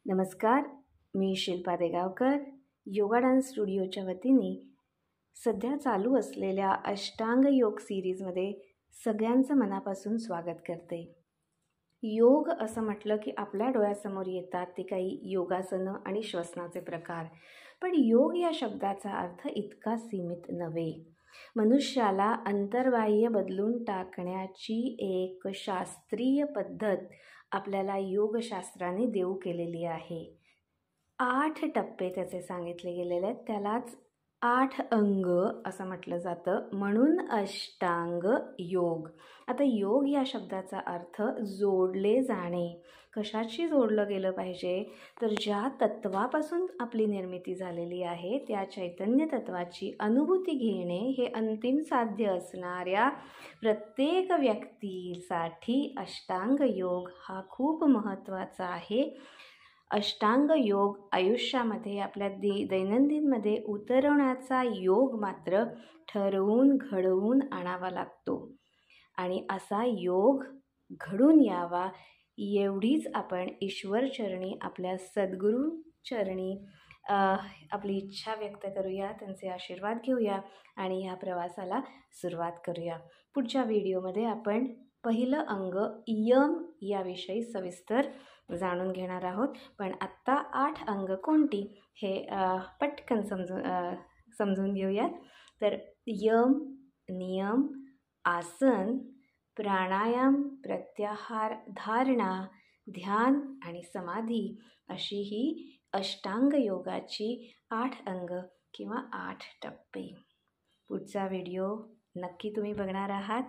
नमस्कार, मी शिल्पा देगावकर योगा डान्स स्टुडिओच्या वतीने सध्या चालू असलेल्या अष्टांग योग सिरीजमध्ये सगळ्यांचं मनापासून स्वागत करते. योग असं म्हटलं की आपल्या डोळ्यासमोर येतात ते काही योगासनं आणि श्वसनाचे प्रकार. पण योग या शब्दाचा अर्थ इतका सीमित नव्हे. मनुष्याला अंतर्बाह्य बदलून टाकण्याची एक शास्त्रीय पद्धत आपल्याला योगशास्त्राने देऊ केलेली आहे. 8 टप्पे त्याचे सांगितले गेलेले आहेत. त्यालाच 8 अंग असं म्हटलं जातं, म्हणून अष्टांग योग. आता योग या शब्दाचा अर्थ जोडले जाणे. कशाशी जोडलं गेलं पाहिजे, तर ज्या तत्वापासून आपली निर्मिती झालेली आहे त्या चैतन्य तत्वाची अनुभूती घेणे हे अंतिम साध्य असणाऱ्या प्रत्येक व्यक्तीसाठी अष्टांग योग हा खूप महत्त्वाचा आहे. अष्टांग योग आयुष्यामध्ये आपल्या दैनंदिनमध्ये उतरवण्याचा योग मात्र ठरवून घडवून आणावा लागतो. आणि असा योग घडून यावा एवढीच आपण ईश्वरचरणी आपल्या सद्गुरूचरणी आपली इच्छा व्यक्त करूया, त्यांचे आशीर्वाद घेऊया आणि ह्या प्रवासाला सुरुवात करूया. पुढच्या व्हिडिओमध्ये आपण पहिलं अंग यम याविषयी सविस्तर जाणून घेणार आहोत. पण आत्ता 8 अंग कोणती हे पटकन समजून घेऊयात. तर यम, नियम, आसन, प्राणायाम, प्रत्याहार, धारणा, ध्यान आणि समाधी अशी ही अष्टांग योगाची 8 अंग किंवा 8 टप्पे. पुढचा व्हिडिओ नक्की तुम्ही बघणार आहात.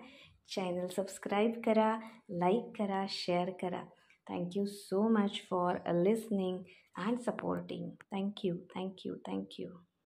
चॅनल सबस्क्राईब करा, लाईक करा, शेअर करा. Thank you so much for listening and supporting. Thank you.